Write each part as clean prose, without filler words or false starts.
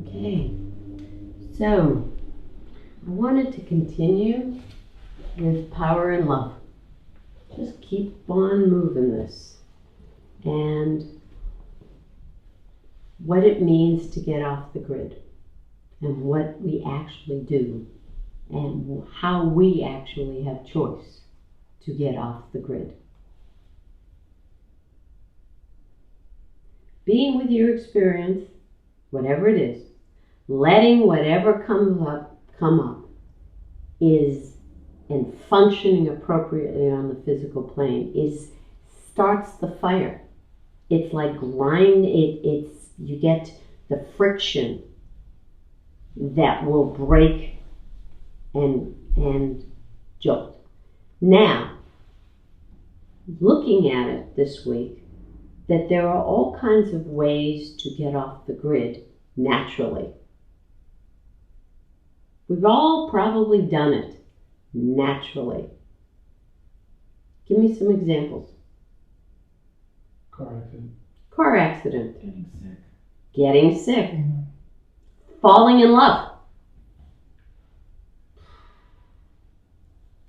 Okay, so I wanted to continue with power and love. Just keep on moving this and what it means to get off the grid and what we actually do and how we actually have choice to get off the grid. Being with your experience, whatever it is, letting whatever comes up come up is, and functioning appropriately on the physical plane starts the fire. It's like you get the friction that will break and jolt. Now, looking at it this week, that there are all kinds of ways to get off the grid naturally. We've all probably done it naturally. Give me some examples. Car accident. Getting sick. Mm-hmm. Falling in love.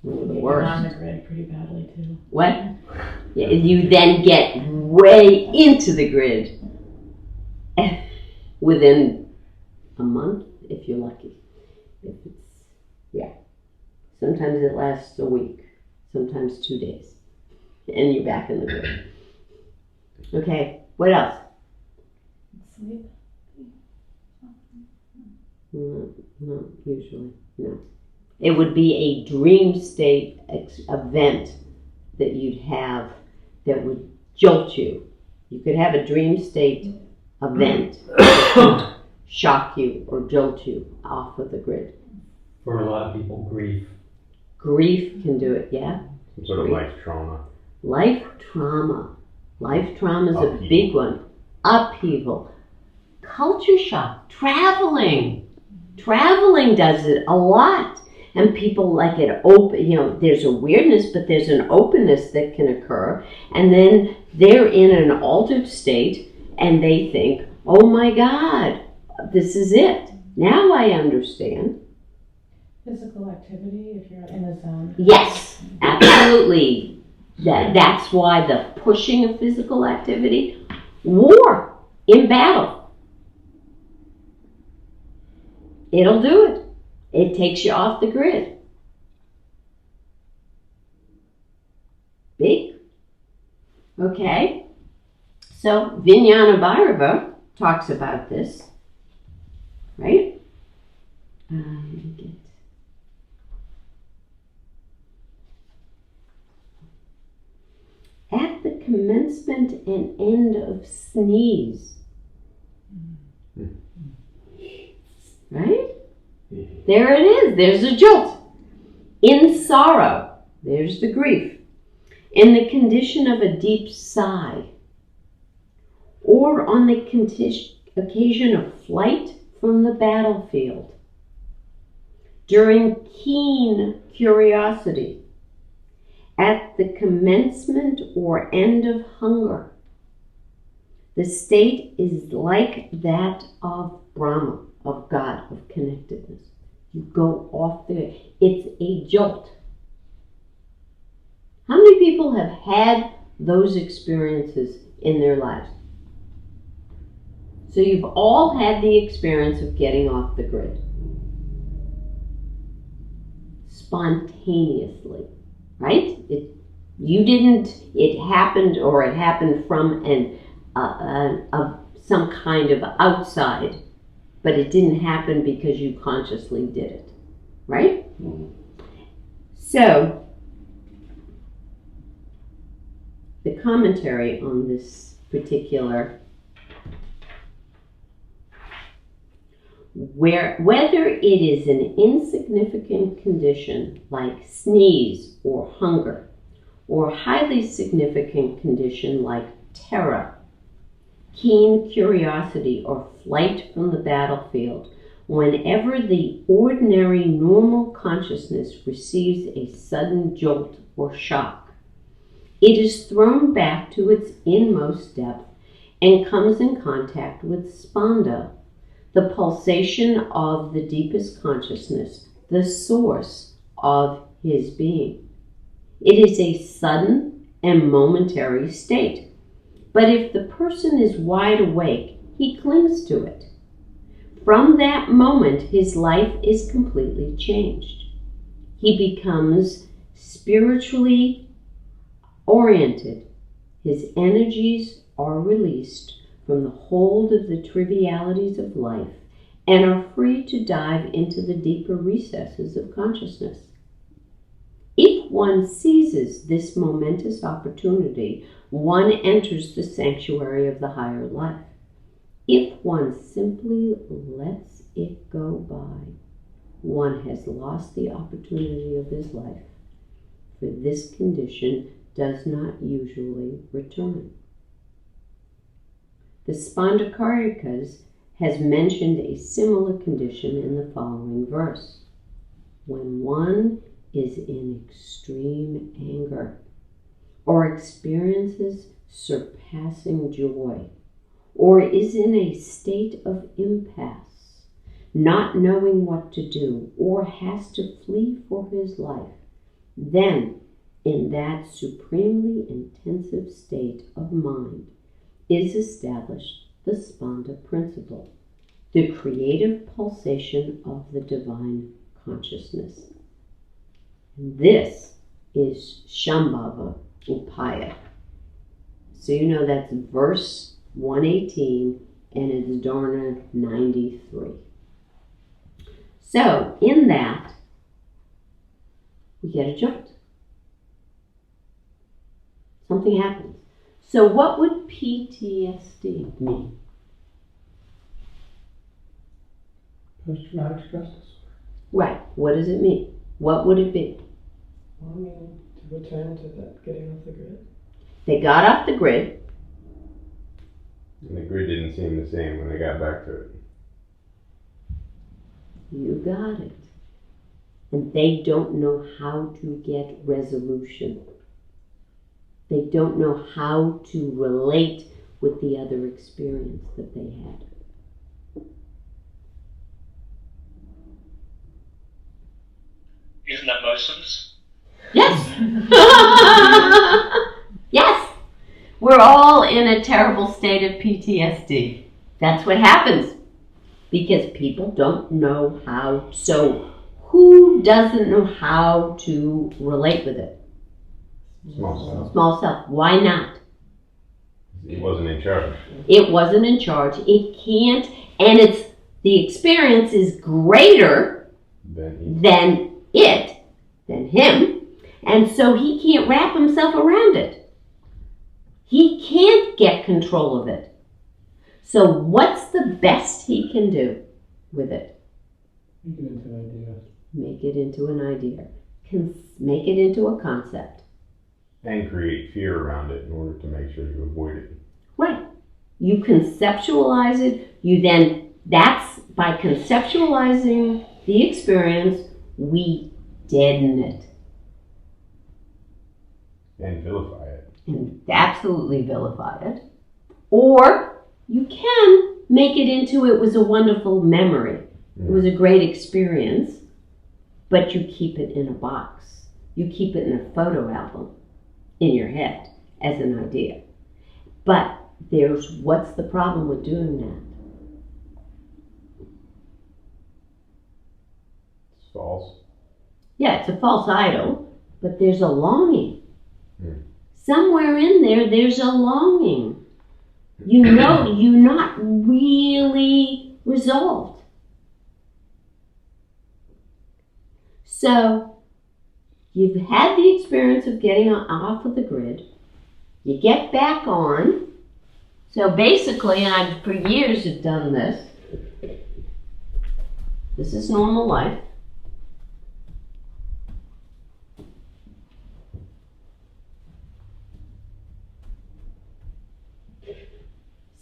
One of the worst. On the grid pretty badly too. What? Yeah, you then get way into the grid within a month, if you're lucky. If it's, yeah. Sometimes it lasts a week, sometimes 2 days, and you're back in the grid. Okay, what else? Sleep. Not usually, no. It would be a dream state event that you'd have that would jolt you. You could have a dream state event that would shock you or jolt you off of the grid. For a lot of people, grief. Grief can do it, yeah. Some sort of life trauma. Life trauma. Life trauma is a big one. Upheaval. Culture shock. Traveling. Traveling does it a lot. And people like it open, there's a weirdness, but there's an openness that can occur. And then they're in an altered state and they think, oh my God, this is it. Now I understand. Physical activity, if you're in the zone. Yes, absolutely. That's why the pushing of physical activity. War in battle. It'll do it. It takes you off the grid. Big. Okay. So Vijnana Bhairava talks about this, right? At the commencement and end of sneeze. Right? There it is. There's a jolt. In sorrow. There's the grief. In the condition of a deep sigh. Or on the occasion of flight from the battlefield. During keen curiosity. At the commencement or end of hunger. The state is like that of Brahma, of God, of connectedness. You go off there. It's a jolt. How many people have had those experiences in their lives? So you've all had the experience of getting off the grid. Spontaneously. Right? It happened from some kind of outside, but it didn't happen because you consciously did it. Right? Mm-hmm. So, the commentary on this particular whether it is an insignificant condition like sneeze or hunger, or highly significant condition like terror, keen curiosity, or flight from the battlefield, whenever the ordinary normal consciousness receives a sudden jolt or shock, it is thrown back to its inmost depth and comes in contact with spanda, the pulsation of the deepest consciousness, the source of his being. It is a sudden and momentary state. But if the person is wide awake, he clings to it. From that moment, his life is completely changed. He becomes spiritually oriented. His energies are released from the hold of the trivialities of life and are free to dive into the deeper recesses of consciousness. If one seizes this momentous opportunity, one enters the sanctuary of the higher life. If one simply lets it go by, one has lost the opportunity of his life, for this condition does not usually return. The Spandakarikas has mentioned a similar condition in the following verse. When one is in extreme anger or experiences surpassing joy, or is in a state of impasse, not knowing what to do, or has to flee for his life, then in that supremely intensive state of mind is established the Spanda principle, the creative pulsation of the divine consciousness. This is Shambhava Upaya. So you know that's verse 118 and it's Dharna 93. So in that, we get a jolt. Something happens. So what would PTSD mean? Post-traumatic stress disorder. Right. What does it mean? What would it be? Well, I mean, to return to that getting off the grid. They got off the grid. And the grid didn't seem the same when they got back to it. You got it. And they don't know how to get resolution. They don't know how to relate with the other experience that they had. Isn't that Muslims? Yes! Yes! We're all in a terrible state of PTSD. That's what happens. Because people don't know how. So who doesn't know how to relate with it? Small self. Small self. Why not? He wasn't in charge. It wasn't in charge. It can't, and it's the experience is greater than him, and so he can't wrap himself around it. He can't get control of it. So what's the best he can do with it? Make it into an idea. Make it into an idea. Make it into a concept. And create fear around it in order to make sure you avoid it. Right. You conceptualize it. That's by conceptualizing the experience, we deaden it. And vilify it. And absolutely vilify it. Or you can make it into it was a wonderful memory. It was a great experience, but you keep it in a box. You keep it in a photo album in your head as an idea. But what's the problem with doing that? It's false. Yeah, it's a false idol, but there's a longing. Somewhere in there's a longing. You know you're not really resolved. So you've had the experience of getting off of the grid. You get back on. So basically, and I've for years have done this. This is normal life.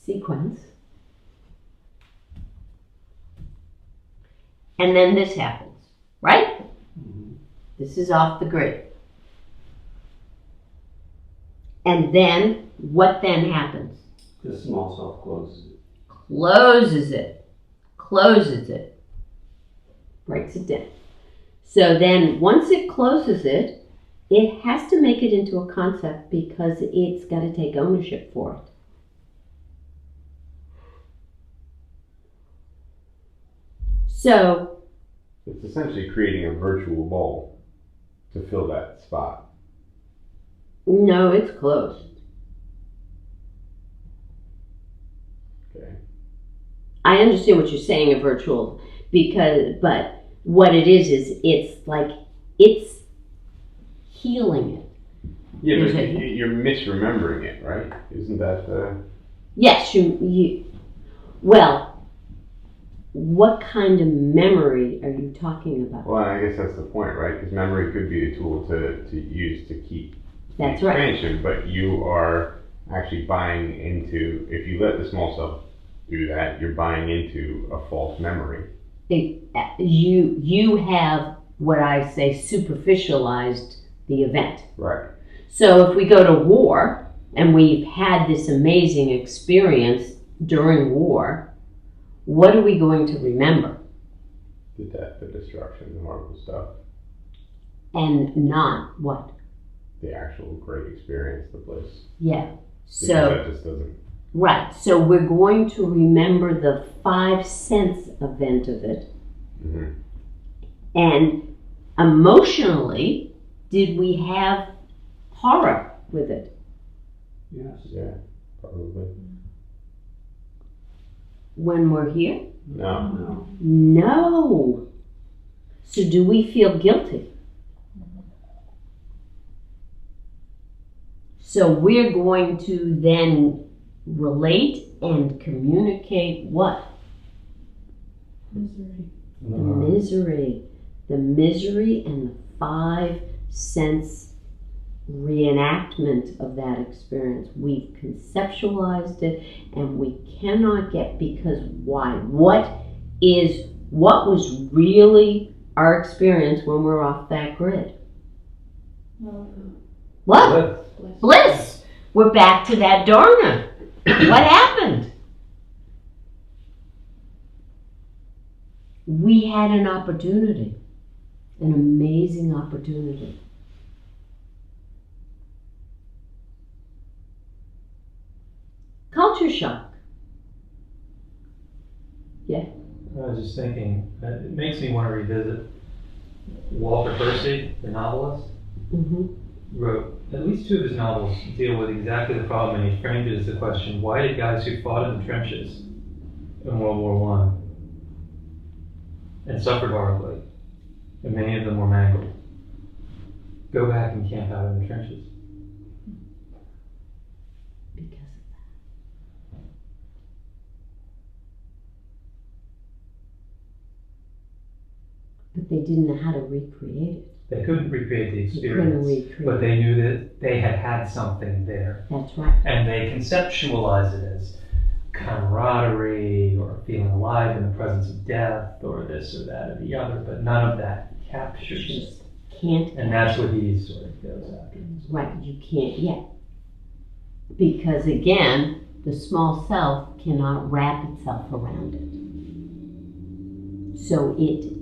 Sequence. And then this happens, right? Mm-hmm. This is off the grid. And then, what then happens? The small self closes it. Closes it. closes it, breaks it down. So then once it closes it, it has to make it into a concept because it's got to take ownership for it. So It's essentially creating a virtual bowl to fill that spot. no, it's closed. Okay. I understand what you're saying, a virtual, but what it is it's like it's healing it. Yeah, but There's a- you're misremembering it, right? Isn't that the... Yes, well, what kind of memory are you talking about? Well, I guess that's the point, right? Because memory could be a tool to use to keep That's the right. expansion, but you are actually buying into, if you let the small self do that, you're buying into a false memory. You have what I say superficialized the event. Right. So if we go to war and we've had this amazing experience during war, what are we going to remember? The death, the destruction, the horrible stuff. And not what? The actual great experience, the bliss. Yeah. Because So, that just doesn't... right. So we're going to remember the 5 sense event of it. Mm-hmm. And emotionally, did we have horror with it? Yes. Yeah, probably. When we're here? No. No. No. So do we feel guilty? So we're going to then relate and communicate what? Misery. The misery. The misery and the 5 sense reenactment of that experience. We've conceptualized it and we cannot get, because why? What was really our experience when we're off that grid? What? Bliss. We're back to that Dharna. What happened? We had an opportunity, an amazing opportunity. Culture shock. Yeah. I was just thinking, it makes me want to revisit Walter Percy, the novelist. Mm-hmm. Wrote at least 2 of his novels deal with exactly the problem, and he framed it as the question: why did guys who fought in the trenches in World War One and suffered horribly, and many of them were mangled, go back and camp out in the trenches? Because of that. But they didn't know how to recreate it. They couldn't recreate the They couldn't experience, recreate but they knew that they had had something there, That's right. and they conceptualized it as camaraderie or feeling alive in the presence of death or this or that or the other, but none of that captures it. Just can't. And that's what he sort of goes after. Right, you can't yet. Because again, the small self cannot wrap itself around it. So it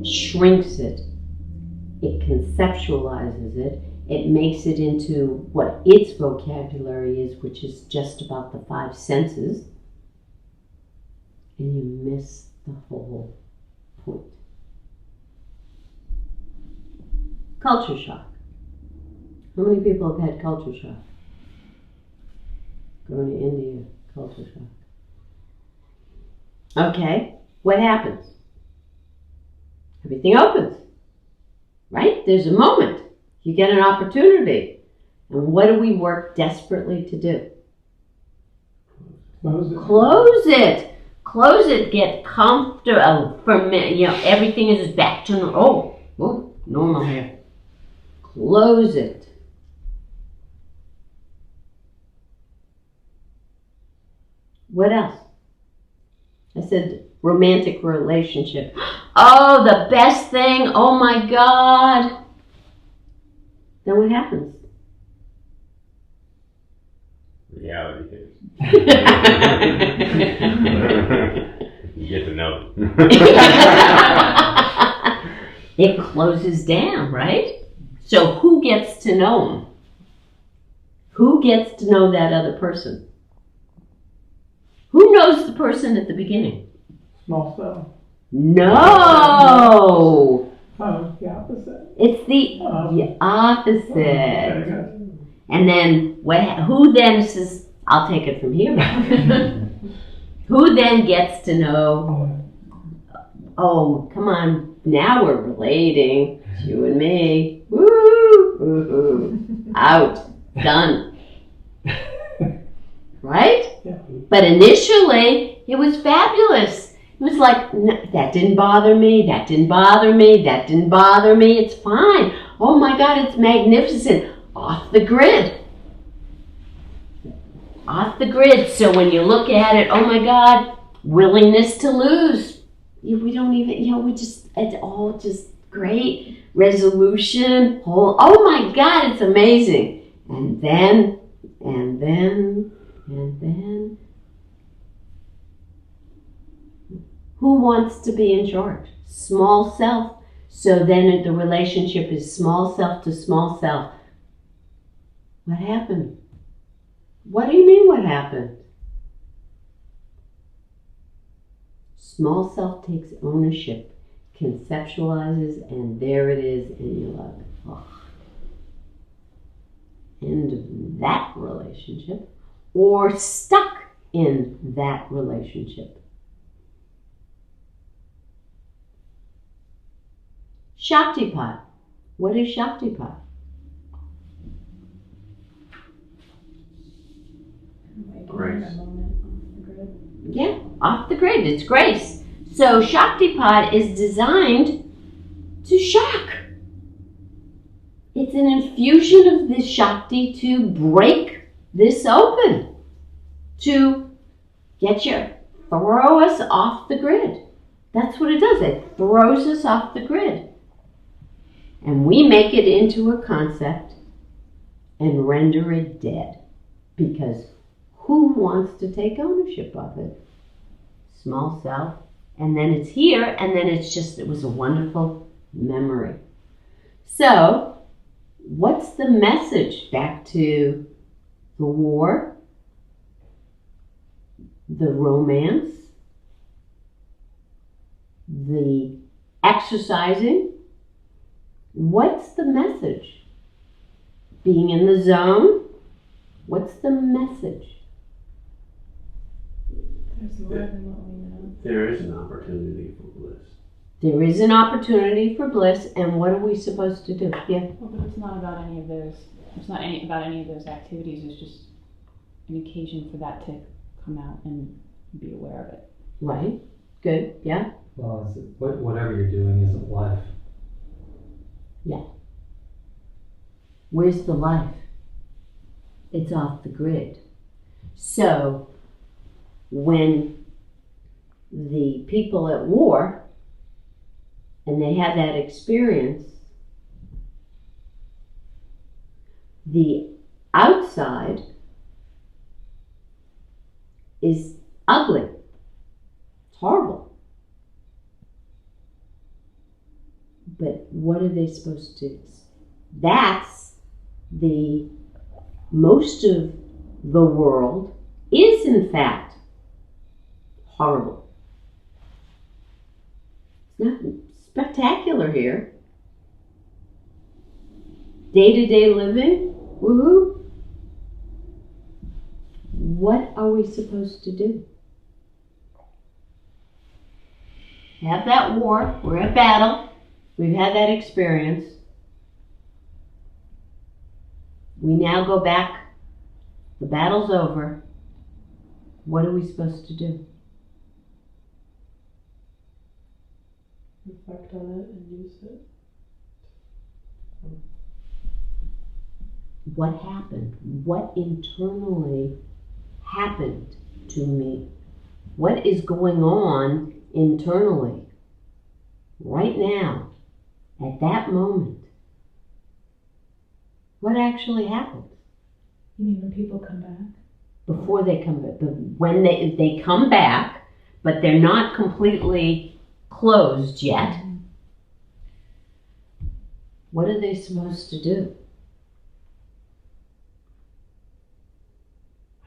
shrinks it, it conceptualizes it, it makes it into what its vocabulary is, which is just about the 5 senses, and you miss the whole point. Culture shock. How many people have had culture shock? Going to India, culture shock. Okay, what happens? Everything opens, right? There's a moment. You get an opportunity. And what do we work desperately to do? Close it. Close it. Close it. Get comfortable. Everything is back to normal here. Close it. What else? I said romantic relationship. Oh, the best thing. Oh my God. Then what happens? Reality hits. It closes down, right? So who gets to know him? Who gets to know that other person? Who knows the person at the beginning? Small cell. No! Oh, the opposite. It's the Oh. opposite. Okay, gotcha. And then who then says, I'll take it from here. Who then gets to know, oh, come on, now we're relating, it's you and me. Woo! Woo-hoo. Out. Done. Right? Yeah. But initially, it was fabulous. It was like, that didn't bother me, that didn't bother me, that didn't bother me, it's fine. Oh my God, it's magnificent. Off the grid. Off the grid. So when you look at it, oh my God, willingness to lose. We don't even, it's all just great. Resolution, oh my God, it's amazing. And then, who wants to be in charge? Small self. So then the relationship is small self to small self. What happened? What do you mean what happened? Small self takes ownership, conceptualizes, and there it is, and you're like, oh. End of that relationship, or stuck in that relationship. Shaktipat. What is Shaktipat? Grace. A moment off the grid. Yeah, off the grid. It's grace. So Shaktipat is designed to shock. It's an infusion of this Shakti to break this open, to throw us off the grid. That's what it does. It throws us off the grid. And we make it into a concept and render it dead. Because who wants to take ownership of it? Small self. And then it's here, and then it was a wonderful memory. So, what's the message back to the war, the romance, the exercising? What's the message? Being in the zone? What's the message? There's more than what we know. There is an opportunity for bliss. There is an opportunity for bliss, and what are we supposed to do? Yeah. Well, but it's not about any of those. It's not about any of those activities. It's just an occasion for that to come out and be aware of it. Right. Good. Yeah. Well, whatever you're doing isn't life. Where's the life? It's off the grid. So, when the people at war, and they have that experience, the outside is ugly. It's horrible. But what are they supposed to do? That's most of the world is in fact horrible. It's not spectacular here. Day-to-day living, woohoo. What are we supposed to do? Have that war, we're at battle, we've had that experience. We now go back, the battle's over. What are we supposed to do? Reflect on it and use it. What happened? What internally happened to me? What is going on internally right now, at that moment? What actually happened? You mean when people come back? Before they come back, but when they come back, but they're not completely closed yet. What are they supposed to do?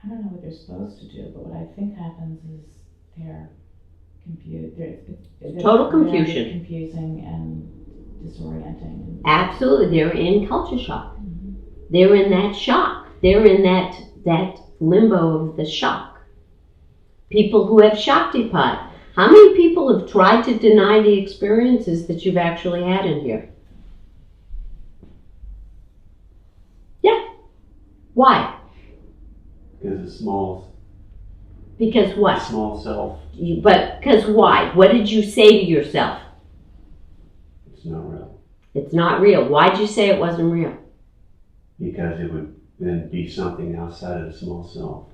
I don't know what they're supposed to do, but what I think happens is they're confused. Total confusion. Very confusing and disorienting. Absolutely, they're in culture shock. They're in that shock. They're in that limbo of the shock. People who have Shaktipat. How many people have tried to deny the experiences that you've actually had in here? Yeah. Why? Because it's small, Because what? small self. Because why? What did you say to yourself? It's not real. It's not real. Why'd you say it wasn't real? Because it would then be something outside of the small self.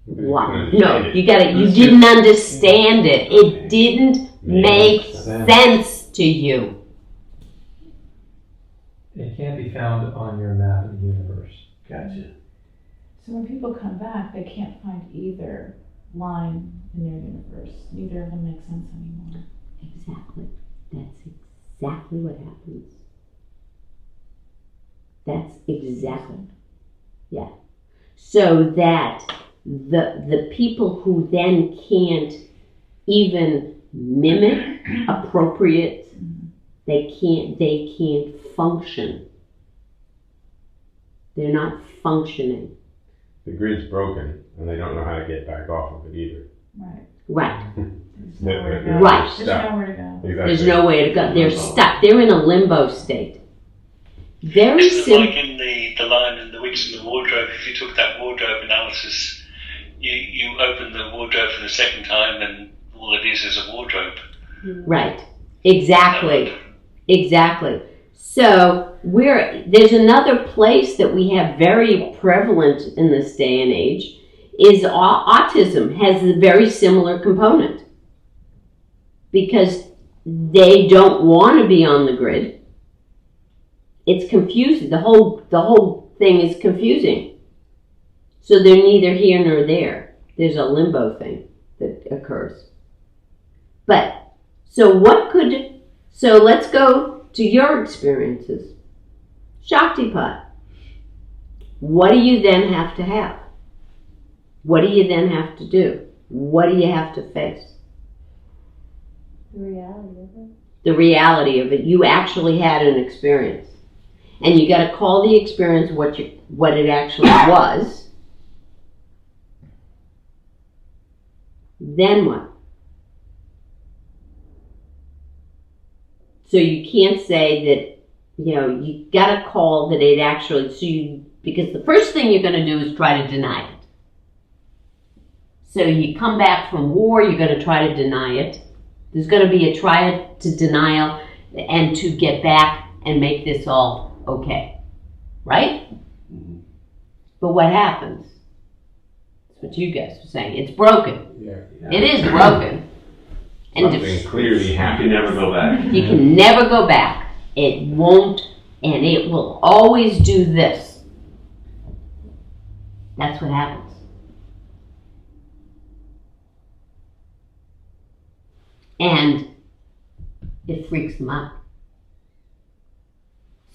Why? No, you didn't understand it. It didn't make sense to you. It can't be found on your map of the universe. Gotcha. So when people come back, they can't find either line in their universe. Neither of them makes sense anymore. Exactly. That's exactly what happens. That's exactly. Yeah. So that the people who then can't even mimic appropriate, they can't function. They're not functioning. The grid's broken, and they don't know how to get back off of it either. Right. Right. There's nowhere to go. Right. There's nowhere to go. Exactly. There's no way to go. They're stuck. They're in a limbo state. Very Isn't it simple. like in the line in the witch in the wardrobe? If you took that wardrobe analysis, you open the wardrobe for the second time, and all it is a wardrobe. Right. Exactly. Exactly. So there's another place that we have very prevalent in this day and age is autism has a very similar component because they don't want to be on the grid. It's confusing. The whole thing is confusing. So they're neither here nor there. There's a limbo thing that occurs. But so let's go to your experiences. Shaktipat. What do you then have to have? What do you then have to do? What do you have to face? The reality of it. The reality of it. You actually had an experience. And you got to call the experience what it actually was. Then what? So you can't say that, you got to call that it actually, because the first thing you're going to do is try to deny it. So you come back from war, you're going to try to deny it. There's going to be a try to denial and to get back and make this all okay. Right? Mm-hmm. But what happens? That's what you guys were saying. It's broken. Yeah. It is broken. And Something clearly You happened. can never go back. you can never go back. It won't, and it will always do this. That's what happens. And it freaks them out.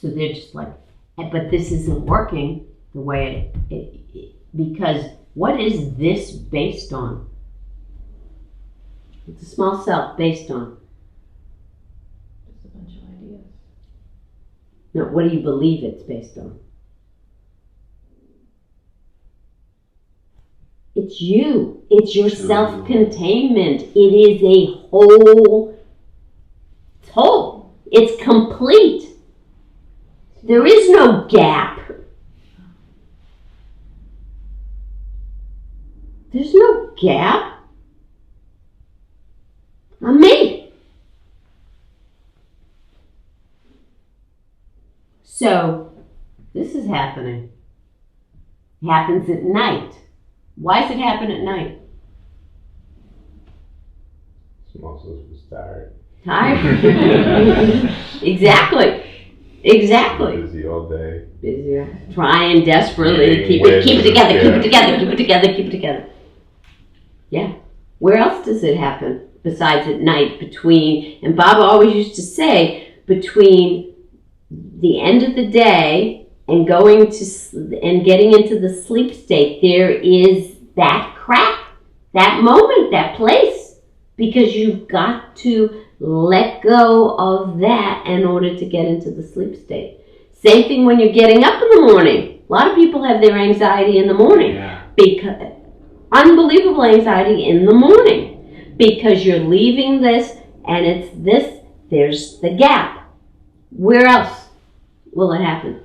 So they're just like, but this isn't working the way because what is this based on? It's a small self based on. Just a bunch of ideas. No, what do you believe it's based on? It's you. It's your self-containment. It is a whole. It's whole. It's complete. There is no gap. There's no gap. I'm me. So, this is happening. It happens at night. Why does it happen at night? Small self was tired. Tired. Exactly. Busy all day. Busy. Trying desperately to keep it together. Yeah. Where else does it happen besides at night between, and Bob always used to say, between the end of the day and going to and getting into the sleep state, there is that crack, that moment, that place, because you've got to let go of that in order to get into the sleep state. Same thing when you're getting up in the morning. A lot of people have their anxiety in the morning. Yeah. Because unbelievable anxiety in the morning because you're leaving this and it's this, there's the gap. Where else will it happen?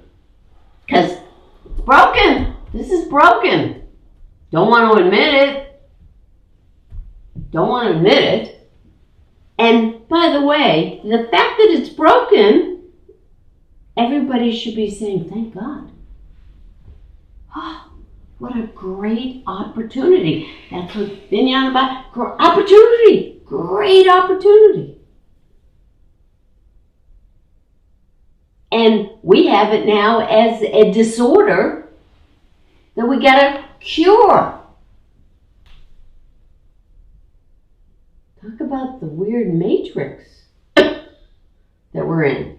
Because it's broken. This is broken. Don't want to admit it. Don't want to admit it. And by the way, the fact that it's broken, everybody should be saying, thank God. Oh, what a great opportunity. That's what Binyan about. Opportunity. Great opportunity. And we have it now as a disorder that we gotta cure. Talk about the weird matrix that we're in.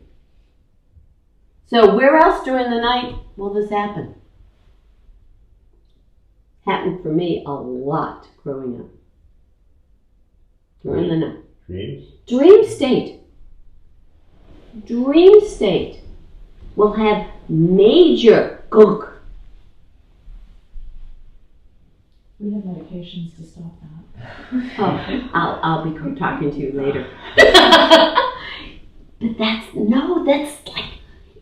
So where else during the night will this happen? Happened for me a lot growing up. During the night. Dreams? Dream state. Dream state will have major gunk. We have medications to stop that. Oh, I'll be talking to you later. But that's like,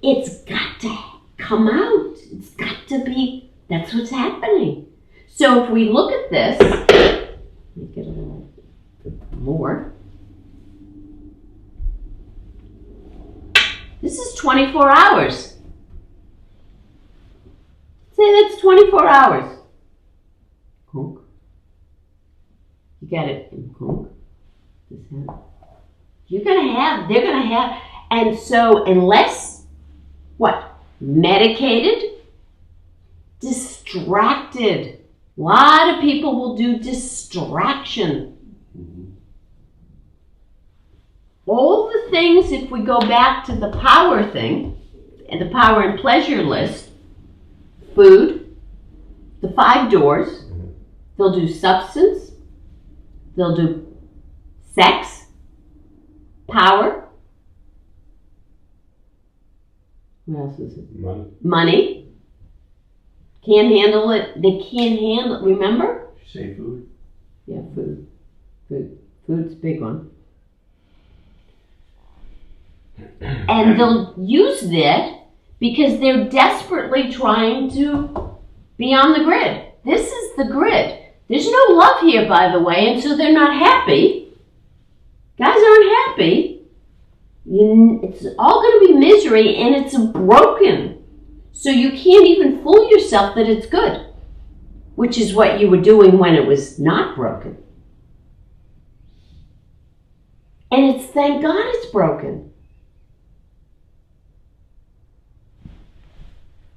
it's got to come out. It's got to be, that's what's happening. So if we look at this, make it a little more. This is 24 hours. Say that's 24 hours. Conk. You got it in conk. They're gonna have, and so unless, what? Medicated? Distracted. A lot of people will do distraction. All the things, if we go back to the power thing, and the power and pleasure list, food, the 5 doors, they'll do substance, they'll do sex, power, what else is it? Money. Can't handle it. They can't handle it. Remember? Say food. Yeah, food. Food's a big one. And they'll use that because they're desperately trying to be on the grid. This is the grid. There's no love here, by the way, and so they're not happy. Guys aren't happy. It's all going to be misery, and it's broken. So you can't even fool yourself that it's good, which is what you were doing when it was not broken. And it's thank God it's broken.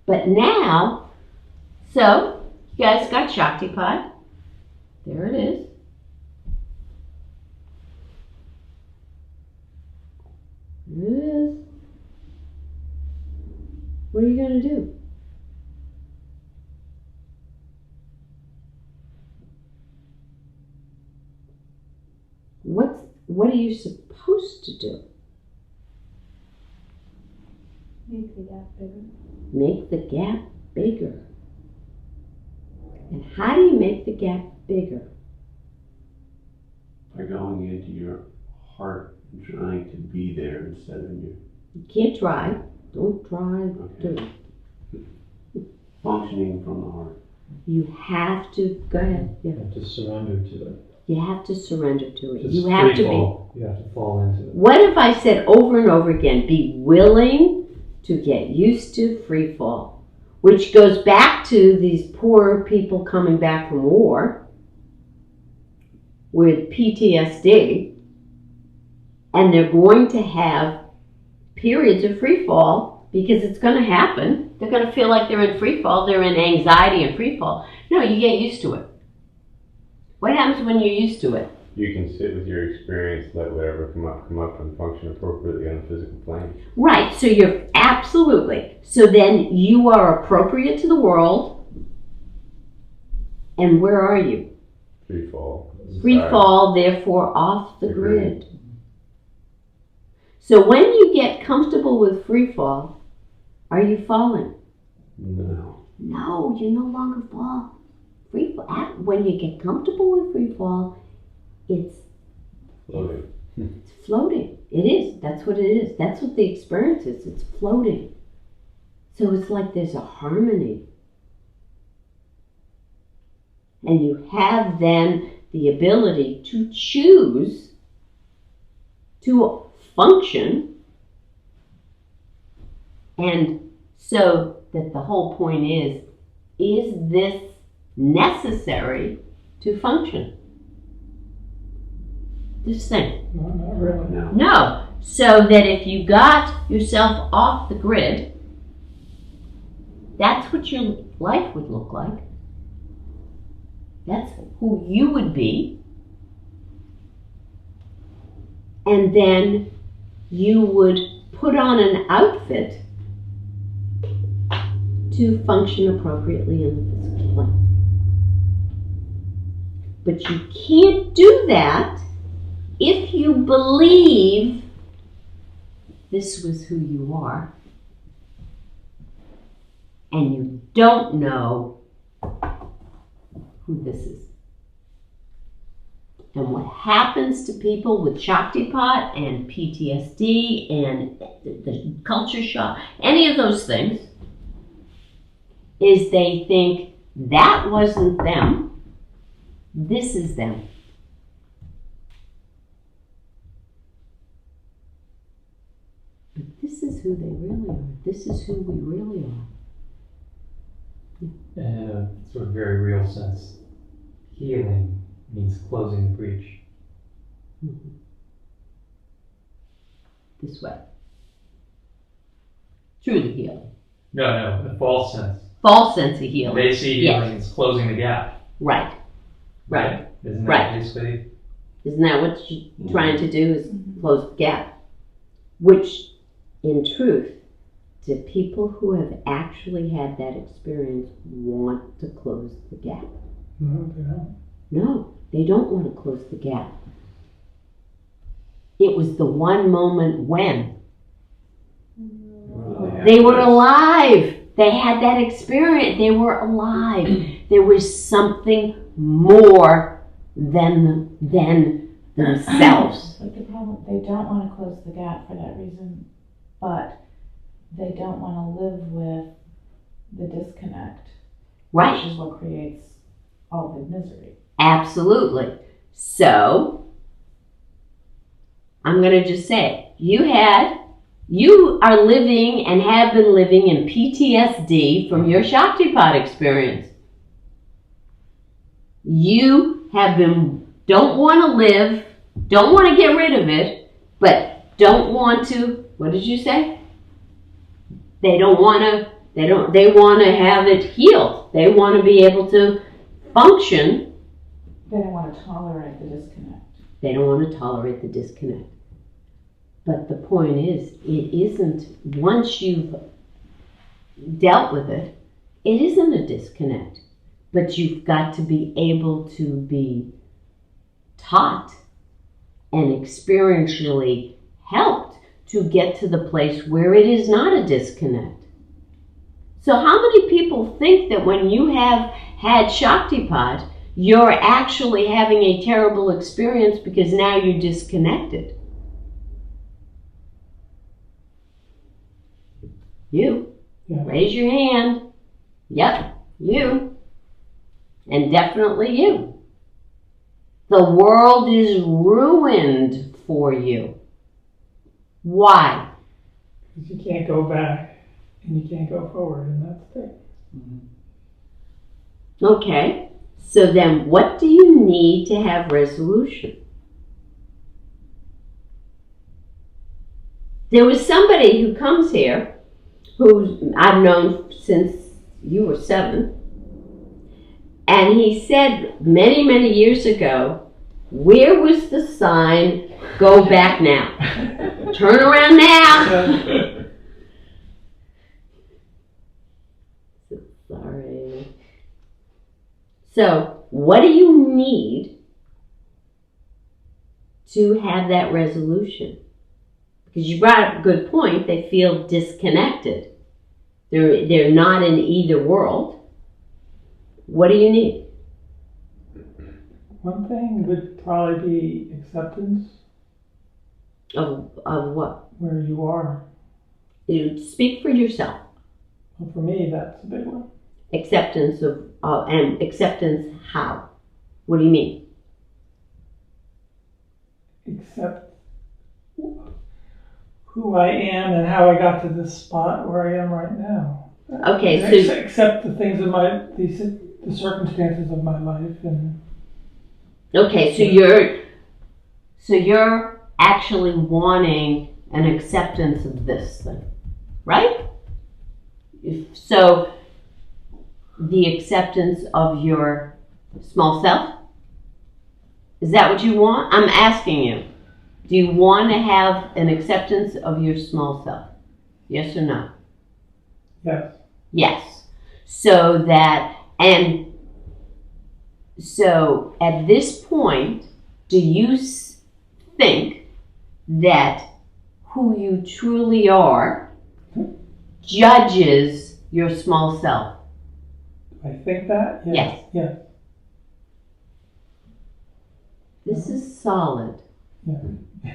But now, so you guys got Shaktipat. There it is. There it is. What are you going to do? What are you supposed to do? Make the gap bigger. Make the gap bigger. And how do you make the gap bigger? By going into your heart and trying to be there instead of in your... You can't try. Don't try. Okay. Do it. Functioning from the heart. You have to, go ahead. Yeah. You have to surrender to it. You have to surrender to it. Just You have to free be. fall. You have to fall into it. What if I said over and over again, be willing to get used to free fall, which goes back to these poor people coming back from war with PTSD, and they're going to have periods of free fall because it's going to happen. They're going to feel like they're in free fall. They're in anxiety and free fall. No, you get used to it. What happens when you're used to it? You can sit with your experience, let whatever come up, and function appropriately on a physical plane. Right, so you're absolutely. So then you are appropriate to the world. And where are you? Free fall. Free fall, therefore off the grid. So when you get comfortable with free fall, are you falling? No. No, you no longer fall. Free fall. When you get comfortable with free fall, it's Floating. It's floating. It is. That's what it is. That's what the experience is. It's floating. So it's like there's a harmony. And you have then the ability to choose to function. And so that the whole point is this necessary to function? This thing. No, not really. No. No. So that if you got yourself off the grid, that's what your life would look like. That's who you would be. And then you would put on an outfit to function appropriately in the physical plane. But you can't do that if you believe this was who you are and you don't know who this is. And what happens to people with Shaktipat and PTSD and the culture shock, any of those things, is they think that wasn't them, this is them. But this is who they really are. This is who we really are. In a sort of very real sense, healing means closing the breach. Mm-hmm. This way. Through the healing. No, in a false sense. False sense of healing. They see Yes. healing as closing the gap. Right. Right. Isn't that Right. basically? Isn't that what you're trying to do, is close the gap? Which, in truth, do people who have actually had that experience want to close the gap? No, they don't. No, they don't want to close the gap. It was the one moment when they were alive. They had that experience. They were alive. There was something more than themselves. But the problem, they don't want to close the gap for that reason, but they don't want to live with the disconnect, Right. which is what creates all the misery. Absolutely. So, I'm going to just say, you are living and have been living in PTSD from your Shaktipat experience. You don't want to live, don't want to get rid of it, but don't want to, what did you say? They want to have it healed. They want to be able to function. They don't want to tolerate the disconnect. They don't want to tolerate the disconnect. But the point is, it isn't, once you've dealt with it, it isn't a disconnect. But you've got to be able to be taught and experientially helped to get to the place where it is not a disconnect. So how many people think that when you have had Shaktipat, you're actually having a terrible experience because now you're disconnected? You. Yeah. Raise your hand. Yep, you. And definitely you. The world is ruined for you. Why? Because you can't go back and you can't go forward, and that's it. Okay, so then what do you need to have resolution? There was somebody who comes here who I've known since you were 7, And he said many, many years ago, where was the sign, go back now? Turn around now. Sorry. So, what do you need to have that resolution? Because you brought up a good point. They feel disconnected. They're not in either world. What do you need? One thing would probably be acceptance Of what? where you are. You speak for yourself. Well, for me, that's a big one. Acceptance of and acceptance how? What do you mean? Accept who I am and how I got to this spot where I am right now. Okay, And so accept the things of the circumstances of my life, and okay, so you're actually wanting an acceptance of this thing, right? So the acceptance of your small self? Is that what you want? I'm asking you. Do you want to have an acceptance of your small self? Yes or no? yes. Yes. So at this point, do you think that who you truly are judges your small self? I think that? Yes. Yes. This is solid. Yeah.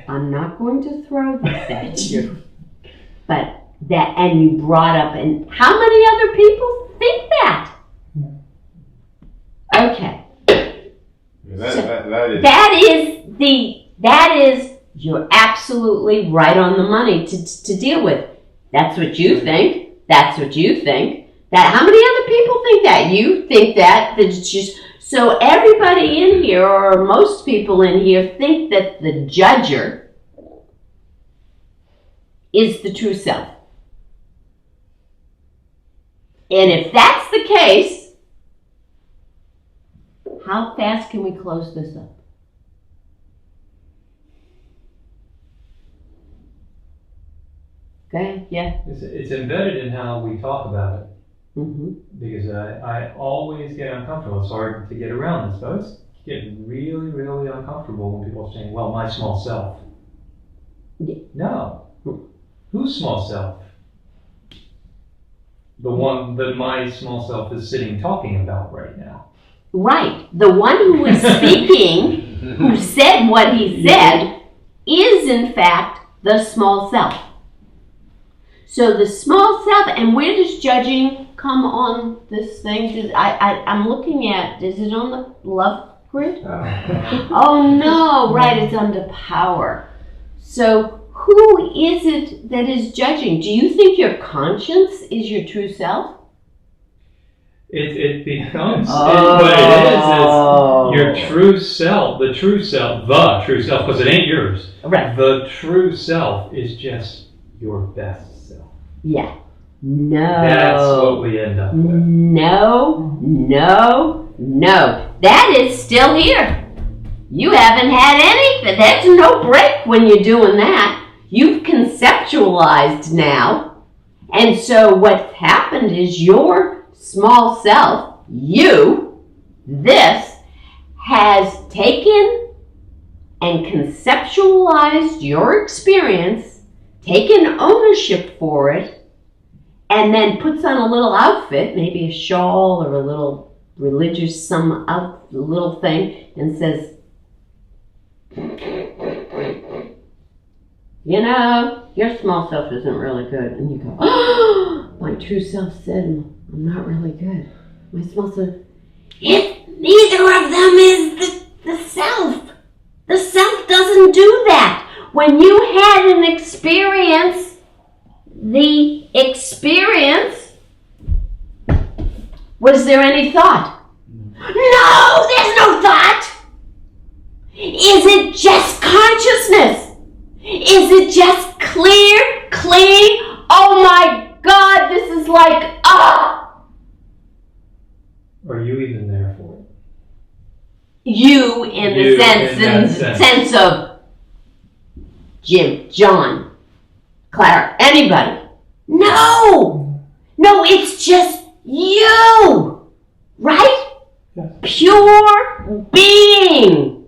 I'm not going to throw this at you. But that, and you brought up, and how many other people think that? Okay. That is, you're absolutely right on the money to deal with. That's what you think. That's what you think. That, how many other people think that? You think that. That's just, so everybody in here, or most people in here, think that the judger is the true self. And if that's the case, how fast can we close this up? Okay, yeah. It's embedded in how we talk about it. Mm-hmm. Because I always get uncomfortable. It's hard to get around this, but it's getting really, really uncomfortable when people are saying, well, my small self. Yeah. No. Whose small self? The one that my small self is sitting talking about right now. Right. The one who was speaking, who said what he said, is in fact the small self. So the small self, and where does judging come on this thing? I'm looking at, is it on the love grid? Oh no, right, it's under power. So who is it that is judging? Do you think your conscience is your true self? It becomes, what it is your true self, the true self, because it ain't yours. Right. The true self is just your best self. Yeah. No. That's what we end up with. No. That is still here. You haven't had anything. There's no break when you're doing that. You've conceptualized now. And so what's happened is your small self, this, has taken and conceptualized your experience, taken ownership for it, and then puts on a little outfit, maybe a shawl or a little religious little thing, and says, you know, your small self isn't really good. And you go, oh, my true self said I'm not really good. My small self, neither of them is the self. The self doesn't do that. When you had an experience, the experience, was there any thought? No, there's no thought. Is it just consciousness? Is it just clear, clean? Oh my God, this is like, Are you even there for it? You in You the sense of Jim, John, Clara, anybody. No! No, it's just you! Right? Yes. Pure being.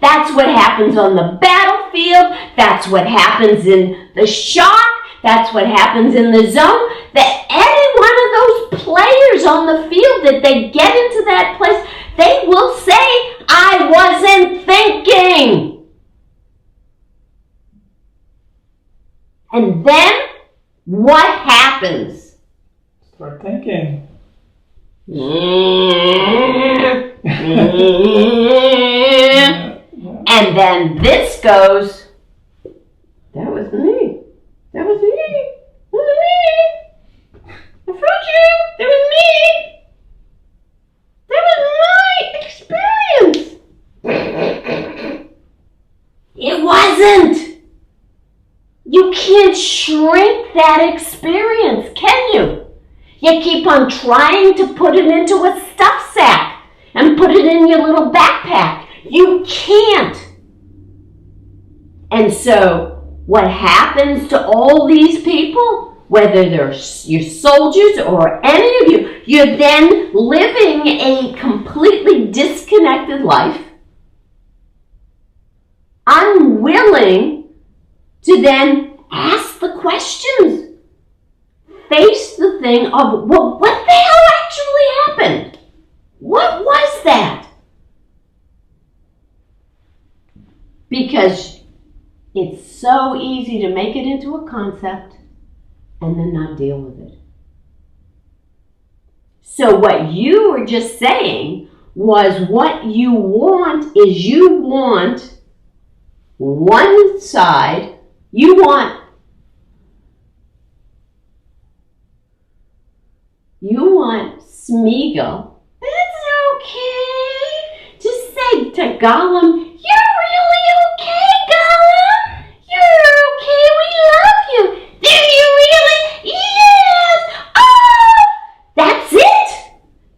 That's what happens on the battlefield. That's what happens in the shock. That's what happens in the zone. That any one of those players on the field, that they get into that place, they will say, I wasn't thinking. And then what happens? Start thinking. And then this goes, that was me. That was me. That was me. I told you, that was me. That was my experience. It wasn't. You can't shrink that experience, can you? You keep on trying to put it into a stuff sack and put it in your little backpack. You can't. And so what happens to all these people, whether they're your soldiers or any of you, you're then living a completely disconnected life, unwilling to then ask the questions, face the thing of, well, what the hell actually happened? What was that? Because it's so easy to make it into a concept and then not deal with it. So what you were just saying was what you want is you want one side, you want Smeagol. That's okay. Just say to Gollum, you're really okay, Gollum. You're okay. We love you. Do you really? Yes. Oh, that's it.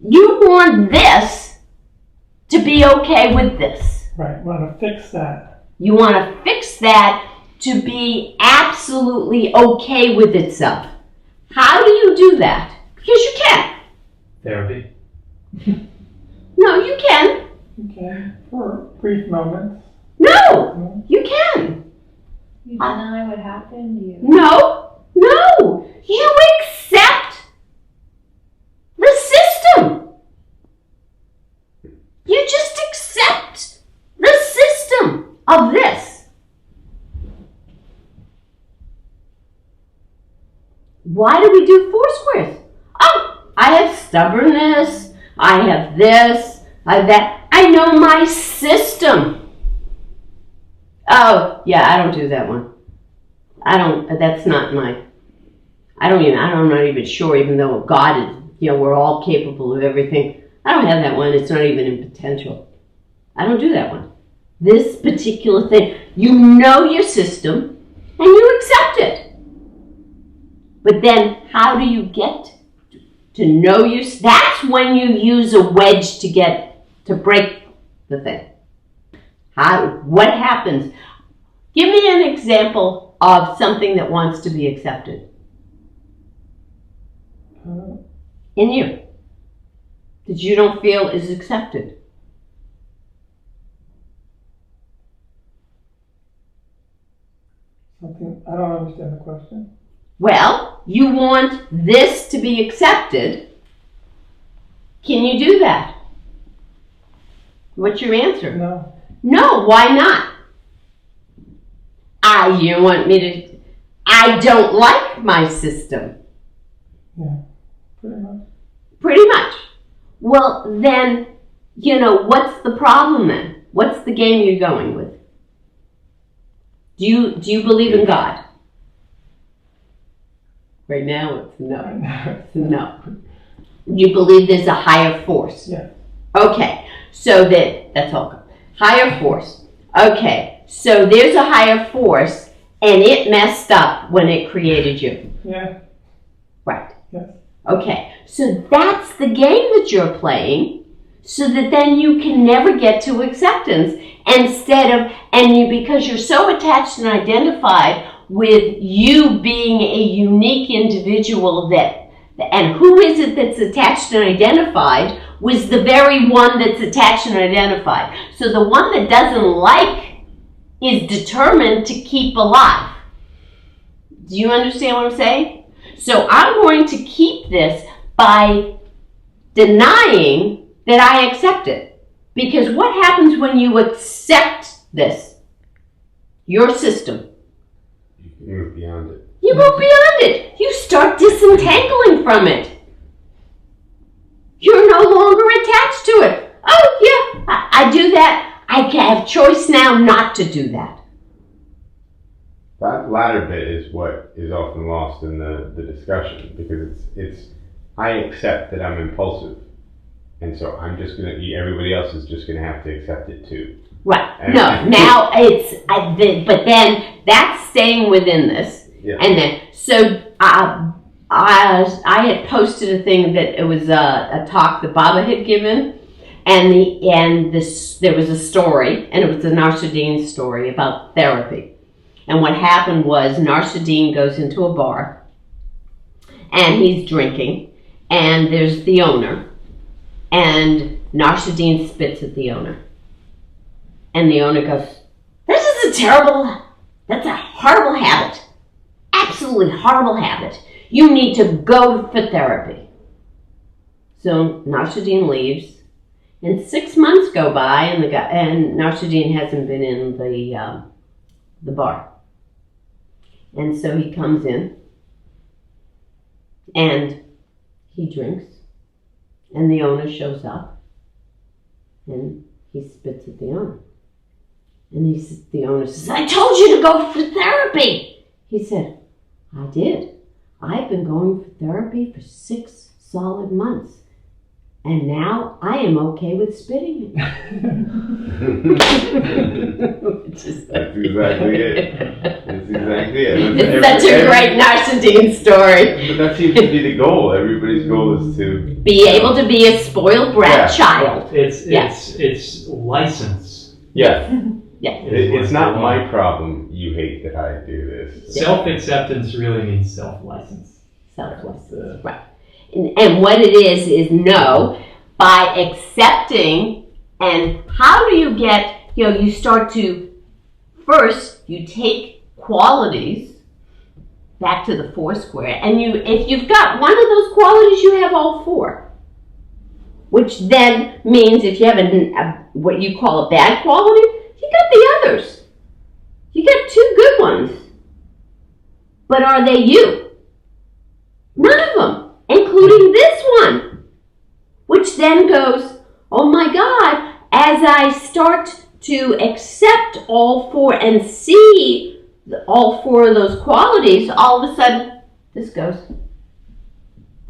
You want this to be okay with this. Right, want to fix that. You want to fix that to be absolutely okay with itself. How do you do that? Because you can. Therapy. No, you can. Okay, for brief moments. No, you can. You deny what happened to you. No. You accept the system. You just accept the system of this. Why do we do four squares? Oh, I have stubbornness. I have this. I have that. I know my system. Oh, yeah, I don't do that one. That's not my, I'm not even sure, even though God is, we're all capable of everything. I don't have that one. It's not even in potential. I don't do that one. This particular thing, you know your system and you accept it. But then how do you get to know your, that's when you use a wedge to break the thing. What happens? Give me an example of something that wants to be accepted. In you. That you don't feel is accepted. Something, I don't understand the question. Well, you want this to be accepted. Can you do that? What's your answer? No. No, why not? You want me to, I don't like my system. Yeah, pretty much. Pretty much. Well, then, what's the problem then? What's the game you're going with? Do you believe in God? Right now it's no. It's no. You believe there's a higher force? Yeah. Okay, so that's all. Higher force. Okay, so there's a higher force and it messed up when it created you. Yeah. Right. Yes. Okay, so that's the game that you're playing, so that then you can never get to acceptance. Because you're so attached and identified with you being a unique individual and who is it that's attached and identified was the very one that's attached and identified. So the one that doesn't like is determined to keep alive. Do you understand what I'm saying? So I'm going to keep this by denying that I accept it. Because what happens when you accept this? Your system. You move beyond it. You move beyond it. You start disentangling from it. You're no longer attached to it. Oh, yeah, I do that. I have choice now not to do that. That latter bit is what is often lost in the discussion, because it's I accept that I'm impulsive, and so I'm just gonna. Everybody else is just gonna have to accept it too. Right. But then that's staying within this, Yeah. and then I had posted a thing that it was a talk that Baba had given. There was a story, and it was a Narsuddin story about therapy. And what happened was Narsuddin goes into a bar, and he's drinking, and there's the owner, and Narsuddin spits at the owner. And the owner goes, that's a horrible habit. Absolutely horrible habit. You need to go for therapy. So Narsuddin leaves. And 6 months go by, and Narsuddin hasn't been in the bar. And so he comes in, and he drinks, and the owner shows up, and he spits at the owner. And the owner says, I told you to go for therapy. He said, I did. I've been going for therapy for 6 solid months. And now I am okay with spitting it. That's exactly it. That's exactly it. It's such a great Narsuddin story. But that seems to be the goal. Everybody's goal is to be able to be a spoiled brat child. It's license. Yeah. Yeah. It's not my problem. You hate that I do this. Self-acceptance really means self-license. Self-license, right. And what it is no, by accepting, and how do you get, you start to, first, you take qualities back to the 4 square, and if you've got one of those qualities, you have all 4. Which then means if you have what you call a bad quality, you got the others. You got 2 good ones. But are they you? None of them. Including this one, which then goes, oh my God, as I start to accept all 4 and see all 4 of those qualities, all of a sudden, this goes.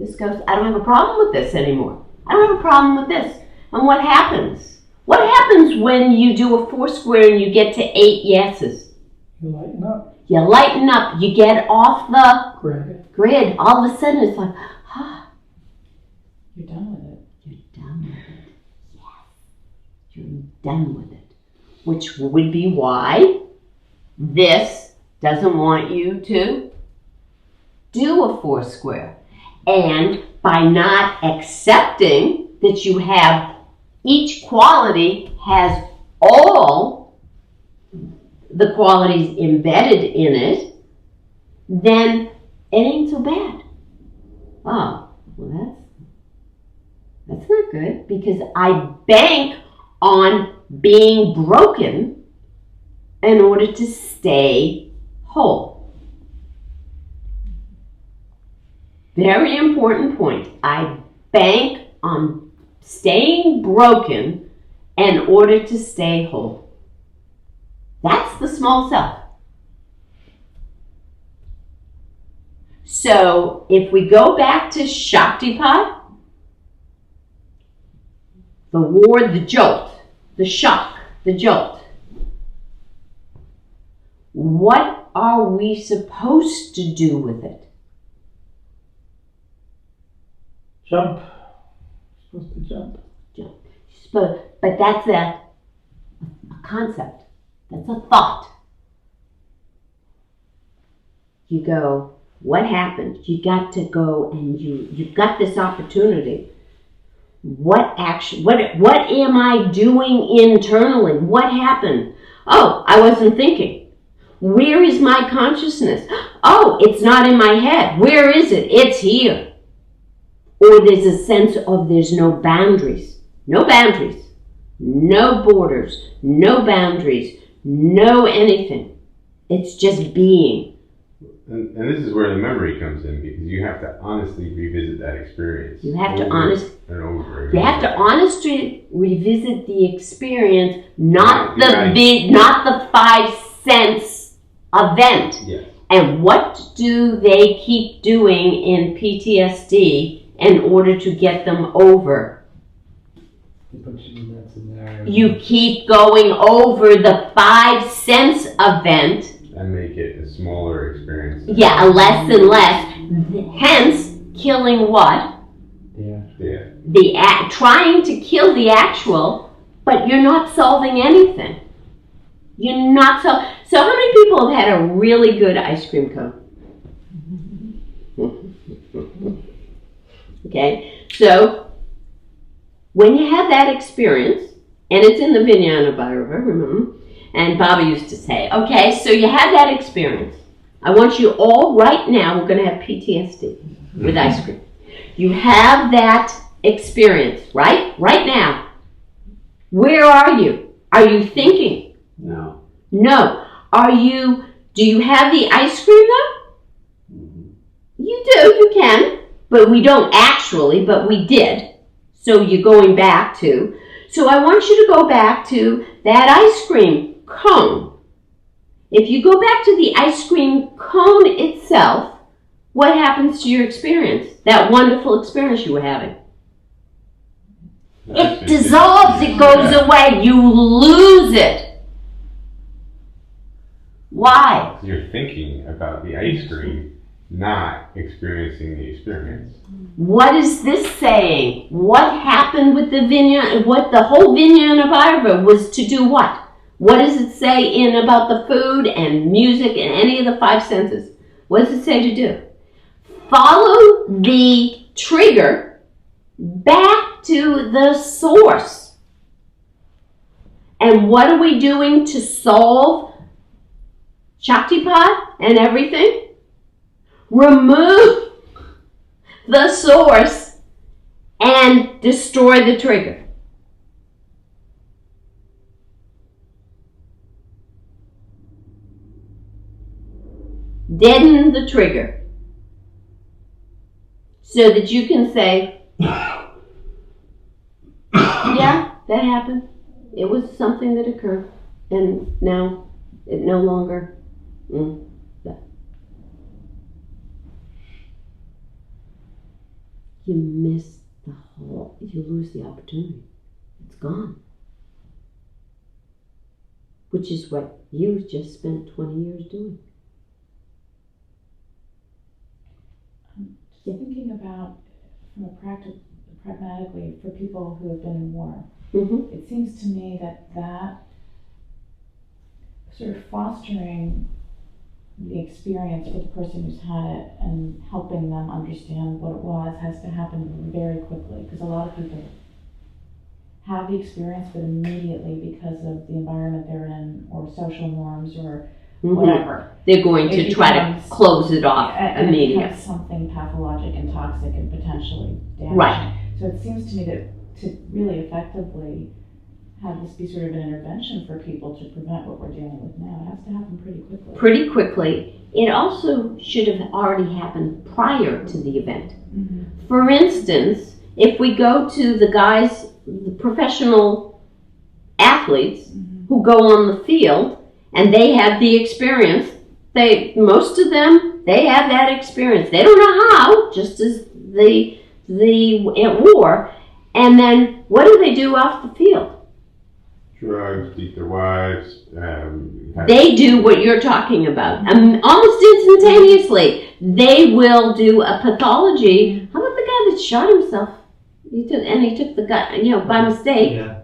I don't have a problem with this anymore. I don't have a problem with this. And what happens? What happens when you do a 4 square and you get to 8 yeses? You lighten up. You lighten up. You get off the grid. All of a sudden, it's like, you're done with it. You're done with it. Yes. You're done with it. Which would be why this doesn't want you to do a 4 square. And by not accepting that you have, each quality has all the qualities embedded in it, then it ain't so bad. Oh, well that's not good, because I bank on being broken in order to stay whole. Very important point. I bank on staying broken in order to stay whole. That's the small self. So if we go back to Shaktipat, the war, the jolt, the shock, the jolt. What are we supposed to do with it? Jump. Supposed to jump. But that's a concept. That's a thought. You go, what happened? You got to go and you've got this opportunity. What am I doing internally? What happened? Oh, I wasn't thinking. Where is my consciousness? Oh, it's not in my head. Where is it? It's here. Or there's a sense of there's no boundaries. No boundaries. No borders. No boundaries. No anything. It's just being. And this is where the memory comes in, because you have to honestly revisit that experience. You have to You have to honestly revisit the experience, not the 5 sense event. Yes. And what do they keep doing in PTSD in order to get them over? You keep going over the 5 sense event. And make it a smaller experience. Yeah, a less and less. Hence, killing what? Yeah. Trying to kill the actual, but you're not solving anything. You're not so how many people have had a really good ice cream cone? Okay, so when you have that experience, and it's in the Vijnana Bhairava, remember? And Baba used to say, okay, so you have that experience. I want you all right now, we're going to have PTSD with ice cream. You have that experience, right? Right now. Where are you? Are you thinking? No. No. Do you have the ice cream though? Mm-hmm. You do, you can. But we don't actually, but we did. So you're going back to. So I want you to go back to that ice cream cone. If you go back to the ice cream cone itself, what happens to your experience? That wonderful experience you were having. It dissolves, it goes away, you lose it. Why? You're thinking about the ice cream, not experiencing the experience. What is this saying? What happened with the Vijnana? What the whole Vijnana Bhairava was to do what? What does it say in about the food and music and any of the 5 senses? What does it say to do? Follow the trigger back to the source. And what are we doing to solve Shaktipat and everything? Remove the source and destroy the trigger. Deaden the trigger so that you can say, yeah, that happened. It was something that occurred, and now it no longer. You miss you lose the opportunity. It's gone. Which is what you just spent 20 years doing. Thinking about pragmatically for people who have been in war, it seems to me that sort of fostering the experience for the person who's had it and helping them understand what it was has to happen very quickly, because a lot of people have the experience but immediately, because of the environment they're in or social norms or whatever, they're going to try to close it off immediately. It becomes something pathologic and toxic and potentially damaging. Right. So it seems to me that to really effectively have this be sort of an intervention for people to prevent what we're dealing with now, it has to happen pretty quickly. Pretty quickly. It also should have already happened prior to the event. For instance, if we go to the guys, the professional athletes who go on the field, and they have the experience. Most of them, they have that experience. They don't know how, just as the at war. And then what do they do off the field? Drugs, beat their wives. They do what you're talking about. Almost instantaneously, they will do a pathology. How about the guy had shot himself. He took the gun, by mistake. Yeah,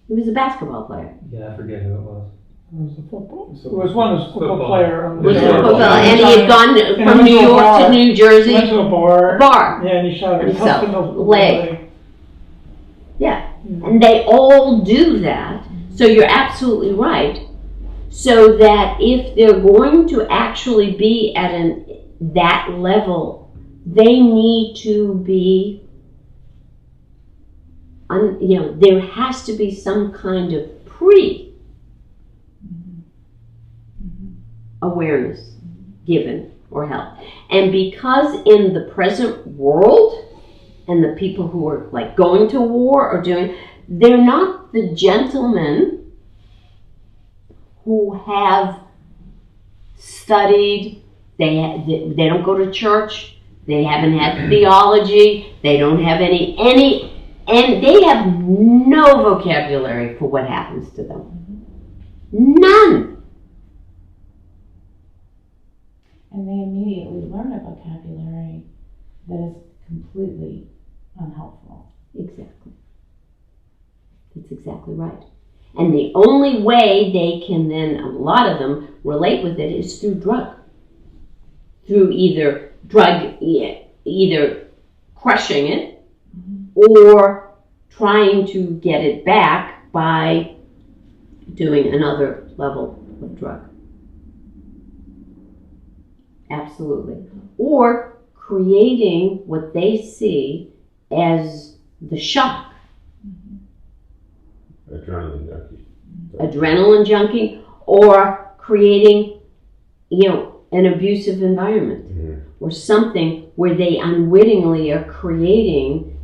He was a basketball player. yeah, I forget who it was. It was a football. It was one of the football Football. player. He was a Yeah. football, and he had gone And from went New to a York bar. to New He Jersey. went to a bar. Bar. Yeah, and he shot Himself. himself in the Leg. Yeah. And they all do that. So you're absolutely right. So that if they're going to actually be at that level, they need to be, there has to be some kind of awareness given or held. And because in the present world, and the people who are like going to war or they're not the gentlemen who have studied, they don't go to church, they haven't had theology, they don't have any, and they have no vocabulary for what happens to them. None. And they immediately learn a vocabulary that is completely unhelpful. Exactly. That's exactly right. And the only way they can then, a lot of them, relate with it is through through either crushing it or trying to get it back by doing another level of drug. Absolutely. Or creating what they see as the shock. Adrenaline junkie, or creating, an abusive environment, or something where they unwittingly are creating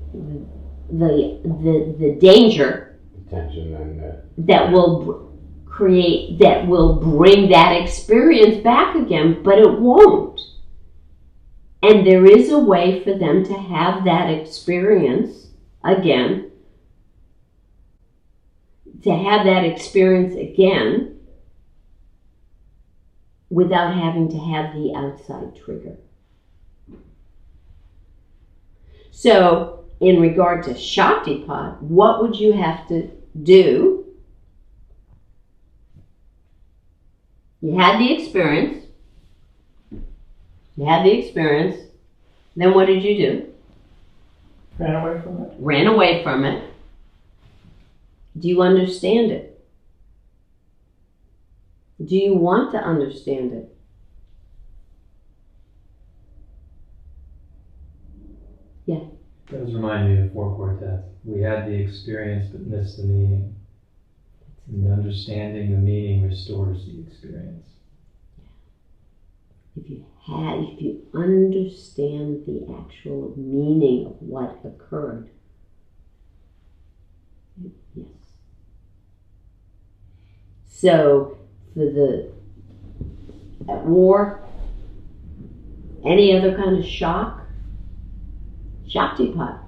the danger that will bring that experience back again, but it won't. And there is a way for them to have that experience again, without having to have the outside trigger. So, in regard to Shaktipat, what would you have to do? You had the experience. Then what did you do? Ran away from it. Ran away from it. Do you understand it? Do you want to understand it? Yeah. That was reminding me of Four Quartets. We had the experience but missed the meaning. And understanding the meaning restores the experience. If you understand the actual meaning of what occurred, yes. So, at war, any other kind of shock, Shaktipat,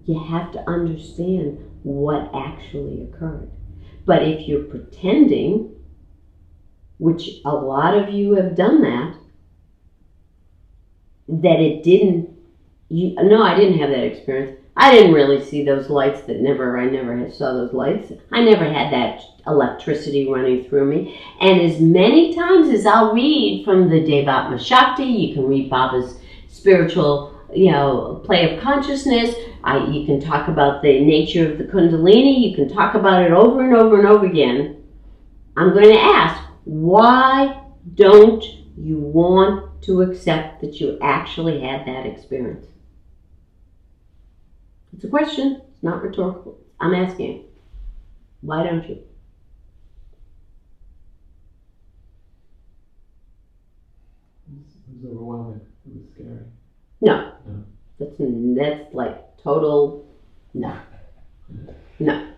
you have to understand what actually occurred. But if you're pretending, which a lot of you have done that it didn't, I didn't have that experience. I didn't really see those lights I never saw those lights. I never had that electricity running through me. And as many times as I'll read from the Devatma Shakti, you can read Baba's spiritual, play of consciousness. You can talk about the nature of the Kundalini. You can talk about it over and over and over again. I'm going to ask, why don't you want to accept that you actually had that experience? It's a question. It's not rhetorical. I'm asking. Why don't you? It was overwhelming. It was scary. No. That's like total no. No.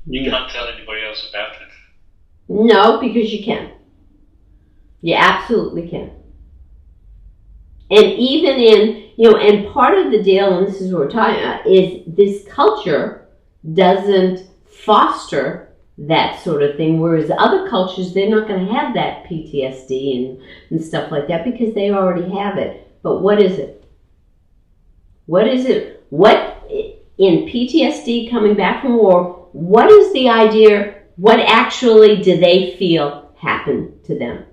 You can't tell anybody else about it. No, because you can. You absolutely can. And even in, and part of the deal, and this is what we're talking about, is this culture doesn't foster that sort of thing, whereas other cultures, they're not going to have that PTSD and stuff like that because they already have it. But what is it? What is it? What, in PTSD coming back from war, what is the idea, what actually do they feel happened to them?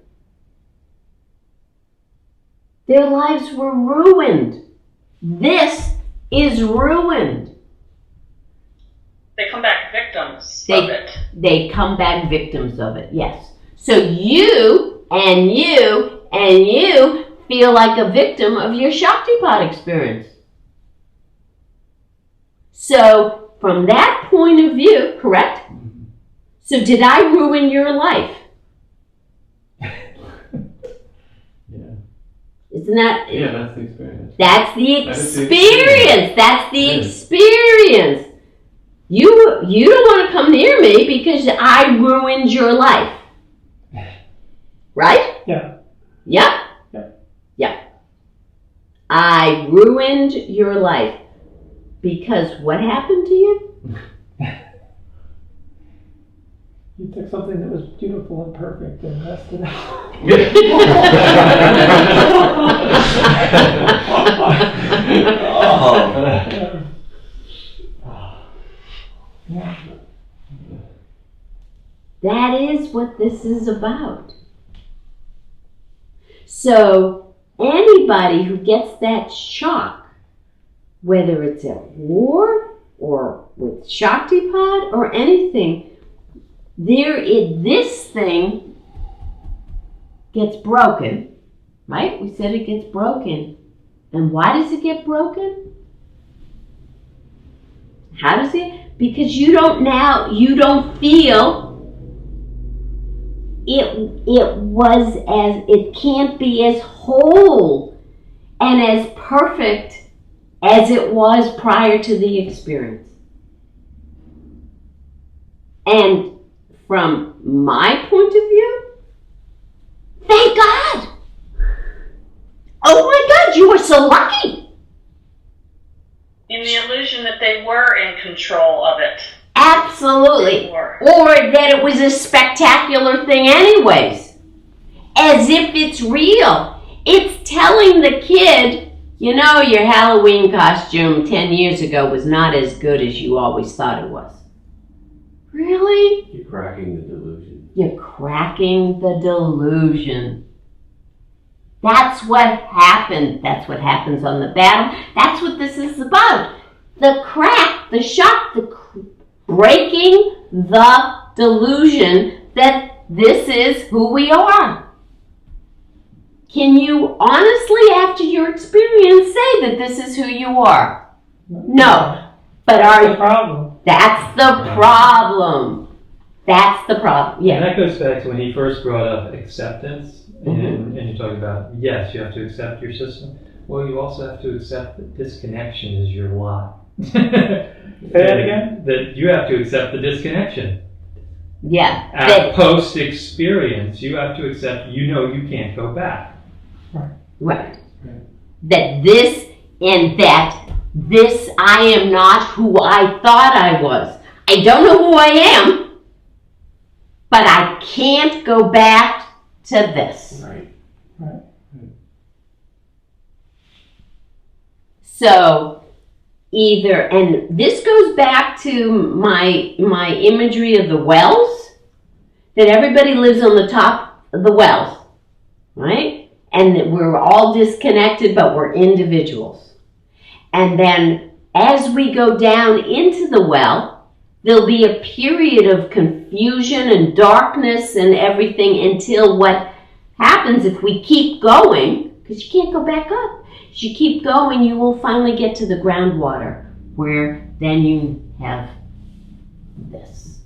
Their lives were ruined. This is ruined. They come back victims of it. They come back victims of it, yes. So you and you and you feel like a victim of your Shaktipat experience. So from that point of view, correct? So did I ruin your life? Yeah. Isn't that? Yeah, that's the experience. That's the That is the experience. That's the Yeah. experience. You don't want to come near me because I ruined your life. Right? Yeah. Yep. Yeah. Yep. I ruined your life. Because what happened to you? You took something that was beautiful and perfect and messed it up. Yeah. That is what this is about. So anybody who gets that shock, whether it's at war or with Shaktipat or anything, this thing gets broken, right? We said it gets broken. And why does it get broken? How does it? Because you don't feel it can't be as whole and as perfect as it was prior to the experience. And from my point of view, thank God. Oh my God, you were so lucky. In the illusion that they were in control of it. Absolutely. Or that it was a spectacular thing anyways. As if it's real. It's telling the kid, you know, your Halloween costume 10 years ago was not as good as you always thought it was. Really? You're cracking the delusion. You're cracking the delusion. That's what happened. That's what happens on the battle. That's what this is about. The crack, the shock, breaking the delusion that this is who we are. Can you honestly, after your experience, say that this is who you are? No. But That's the problem. That's the problem. That's the problem. Yeah. And that goes back to when he first brought up acceptance, and you're talking about, yes, you have to accept your system. Well, you also have to accept that disconnection is your lot. Say that again? That you have to accept the disconnection. Yeah. At post-experience, you have to accept, you can't go back. Right. That this I am not who I thought I was. I don't know who I am, but I can't go back to this. Right. So either, and this goes back to my imagery of the wells, that everybody lives on the top of the wells, right? And that we're all disconnected, but we're individuals. And then as we go down into the well, there'll be a period of confusion and darkness and everything until what happens if we keep going, because you can't go back up. As you keep going, you will finally get to the groundwater, where then you have this.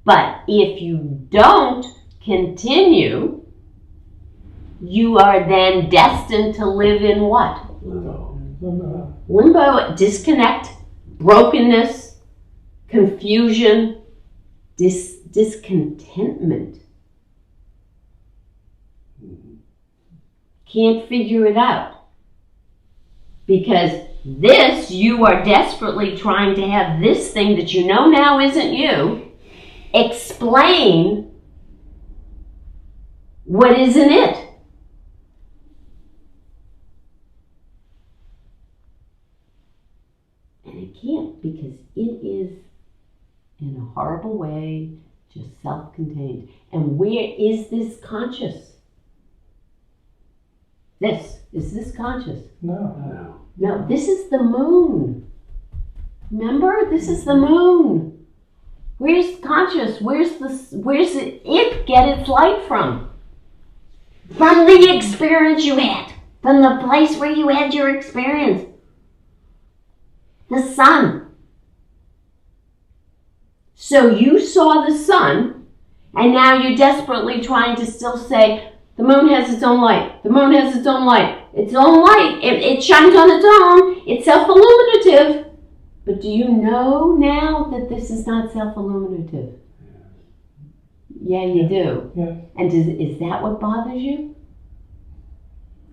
But if you don't continue, you are then destined to live in what? Limbo, disconnect, brokenness, confusion, discontentment. Can't figure it out. Because this, you are desperately trying to have this thing that you know now isn't you, explain what isn't it. And it can't, because it is, in a horrible way, just self-contained. And where is this conscious? Is this conscious? No. No, this is the moon. Remember? This is the moon. Where's conscious? Where's it get its light from? From the experience you had. From the place where you had your experience. The sun. So you saw the sun, and now you're desperately trying to still say, the moon has its own light. The moon has its own light. Its own light. It shines on its own. It's self-illuminative. But do you know now that this is not self-illuminative? Yeah, you do. Yeah. And is that what bothers you?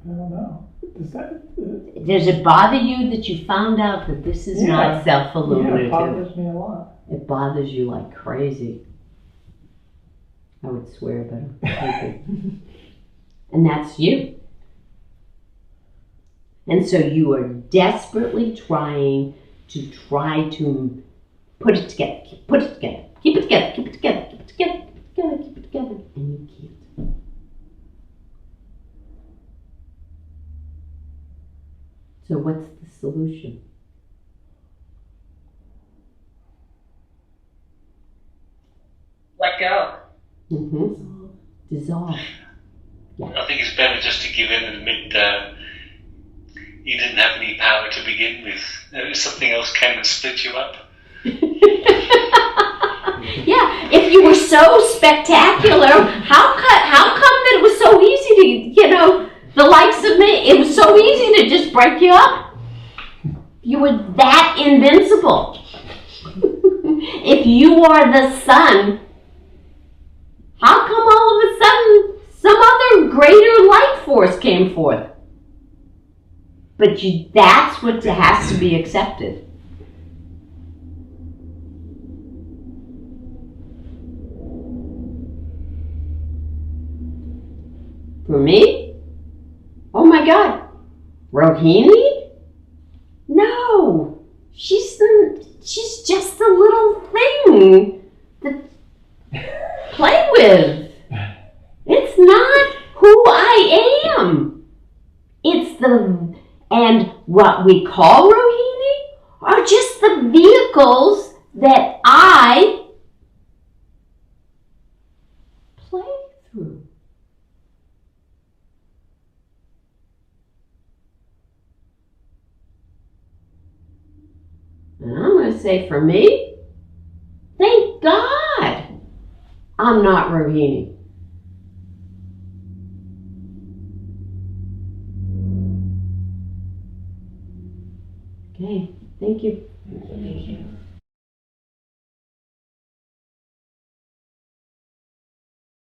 I don't know. Does it bother you that you found out that this is not Yeah, self-illuminative? it bothers me a lot. It bothers you like crazy. I would swear better. And that's you. And so you are desperately trying to put it together, keep it together, keep it together, keep it together, keep it together, keep it together, and you can't. So what's the solution? Let go. Mm-hmm. Dissolve. Yeah. I think it's better just to give in and admit you didn't have any power to begin with. Something else came and split you up. Yeah, if you were so spectacular, how come that it was so easy to, the likes of me, it was so easy to just break you up? You were that invincible. If you are the sun, how come all of a sudden some other greater light force came forth? But that's what has to be accepted. For me? Oh my God. Rohini? No. She's just a little thing to play with. It's not who I am. And what we call Rohini are just the vehicles that I play through. And I'm going to say, for me, thank God I'm not Rohini. Okay, thank you. Thank you.